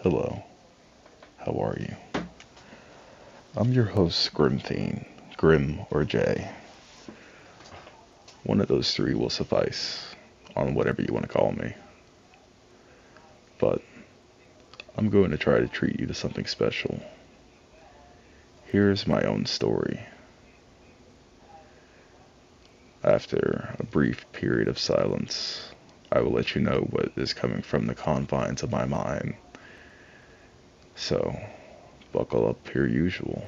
Hello, how are you? I'm your host, Grimthine, Grim or Jay. One of those three will suffice on whatever you want to call me. But I'm going to try to treat you to something special. Here's my own story. After a brief period of silence, I will let you know what is coming from the confines of my mind. So, buckle up per usual.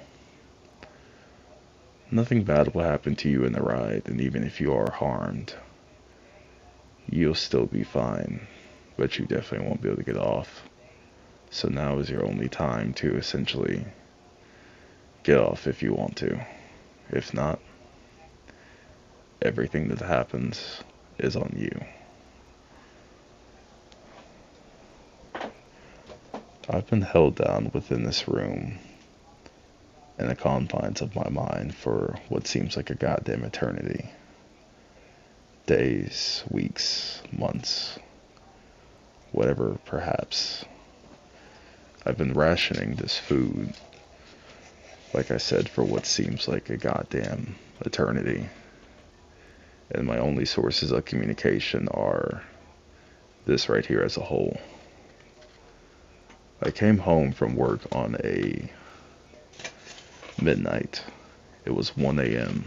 Nothing bad will happen to you in the ride, and even if you are harmed, you'll still be fine, but you definitely won't be able to get off. So now is your only time to essentially get off if you want to. If not, everything that happens is on you. I've been held down within this room in the confines of my mind for what seems like a goddamn eternity. Days, weeks, months, whatever, perhaps. I've been rationing this food, like I said, for what seems like a goddamn eternity. And my only sources of communication are this right here as a whole. I came home from work on a midnight. It was 1 a.m.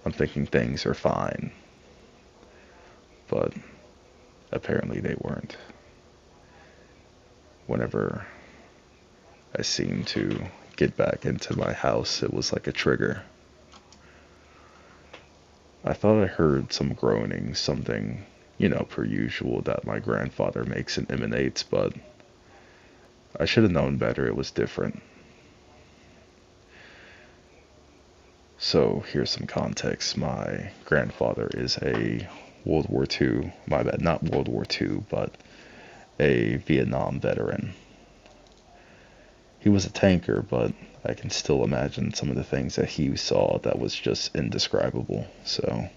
I'm thinking things are fine, but apparently they weren't. Whenever I seemed to get back into my house, it was like a trigger. I thought I heard some groaning, something, per usual that my grandfather makes and emanates, but I should have known better. It was different. So here's some context. My grandfather is a World War II, my bad, not World War II, but a Vietnam veteran. He was a tanker, but I can still imagine some of the things that he saw that was just indescribable. So,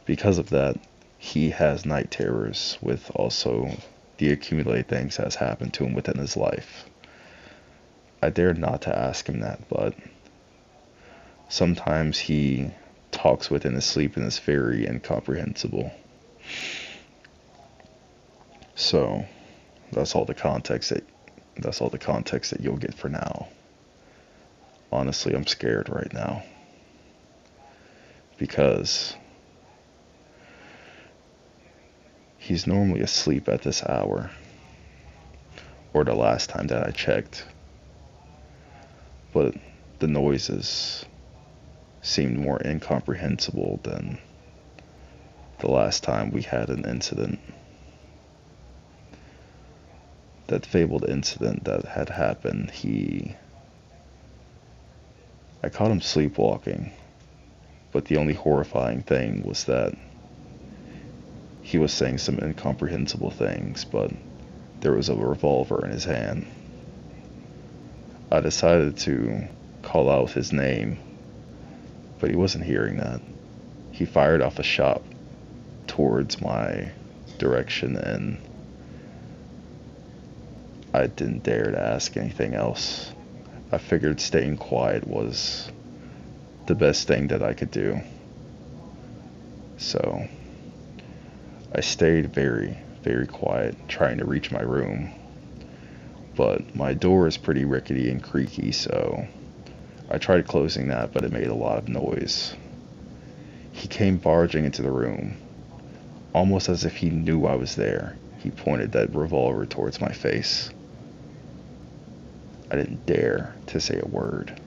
because of that, he has night terrors with also the accumulated things that's happened to him within his life. I dare not to ask him that, but sometimes he talks within his sleep and is very incomprehensible. So, that's all the context that you'll get for now. Honestly, I'm scared right now because he's normally asleep at this hour, or the last time that I checked, but the noises seemed more incomprehensible than the last time we had an incident. That fabled incident that had happened, I caught him sleepwalking, but the only horrifying thing was that he was saying some incomprehensible things, but there was a revolver in his hand. I decided to call out his name, but he wasn't hearing that. He fired off a shot towards my direction, and I didn't dare to ask anything else. I figured staying quiet was the best thing that I could do. So I stayed very, very quiet, trying to reach my room. But my door is pretty rickety and creaky, so I tried closing that, but it made a lot of noise. He came barging into the room, almost as if he knew I was there. He pointed that revolver towards my face. I didn't dare to say a word.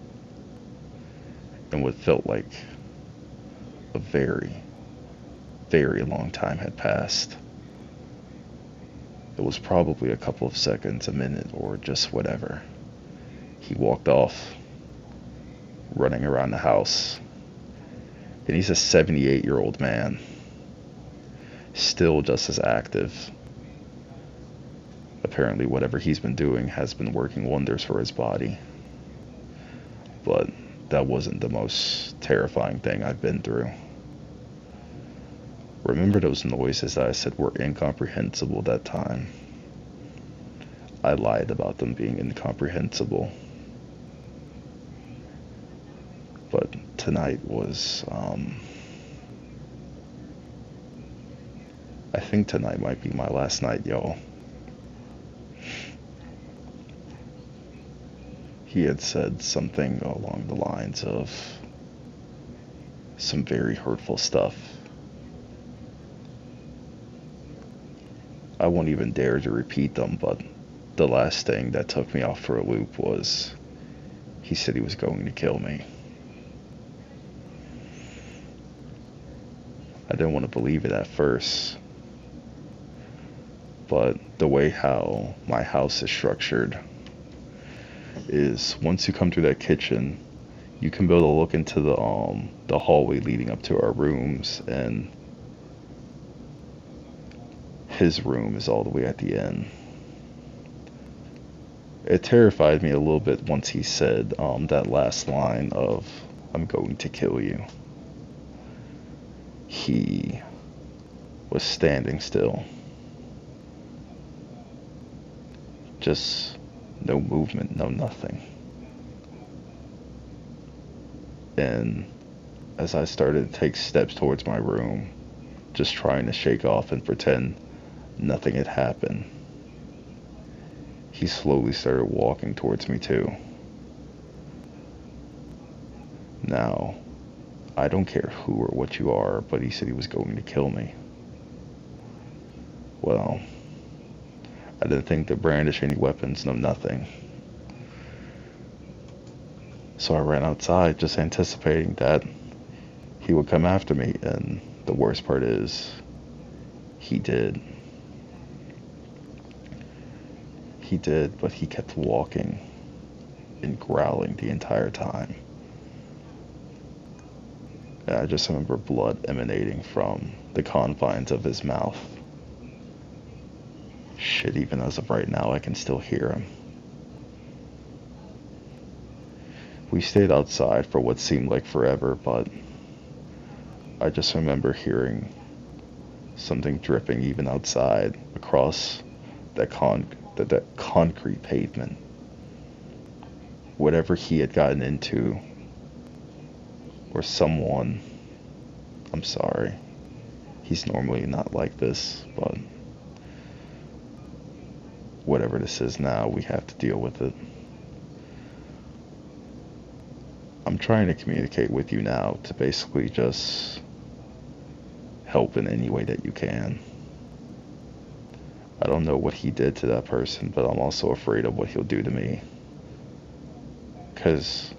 And what felt like a very, very long time had passed. It was probably a couple of seconds, a minute, or just whatever. He walked off, running around the house. And he's a 78-year-old man, still just as active. Apparently, whatever he's been doing has been working wonders for his body. But that wasn't the most terrifying thing I've been through. Remember those noises that I said were incomprehensible that time? I lied about them being incomprehensible. But tonight was, I think tonight might be my last night, y'all. He had said something along the lines of some very hurtful stuff. I won't even dare to repeat them, but the last thing that took me off for a loop was he said he was going to kill me. I didn't want to believe it at first, but the way how my house is structured is once you come through that kitchen, you can be able to look into the hallway leading up to our rooms, and his room is all the way at the end. It terrified me a little bit once he said that last line of, "I'm going to kill you." He was standing still. Just no movement, no nothing. And as I started to take steps towards my room, just trying to shake off and pretend nothing had happened, he slowly started walking towards me too. Now, I don't care who or what you are, but he said he was going to kill me. Well, I didn't think to brandish any weapons, no nothing. So I ran outside just anticipating that he would come after me, and the worst part is, he did. He did, but he kept walking and growling the entire time. And I just remember blood emanating from the confines of his mouth. Shit, even as of right now, I can still hear him. We stayed outside for what seemed like forever, but I just remember hearing something dripping even outside across that concrete pavement. Whatever he had gotten into, or someone, I'm sorry. He's normally not like this, but whatever this is now, we have to deal with it. I'm trying to communicate with you now to basically just help in any way that you can. I don't know what he did to that person, but I'm also afraid of what he'll do to me. Because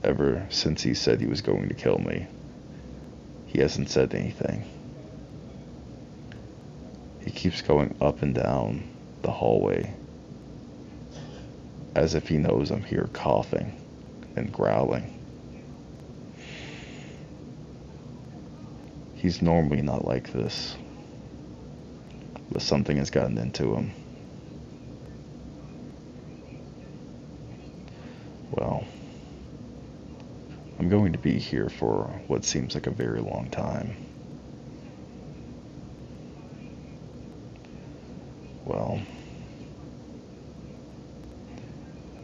ever since he said he was going to kill me, he hasn't said anything. He keeps going up and down the hallway as if he knows I'm here coughing and growling. He's normally not like this, but something has gotten into him. Well, I'm going to be here for what seems like a very long time. Well,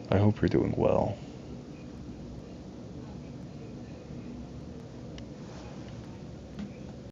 I hope you're doing well.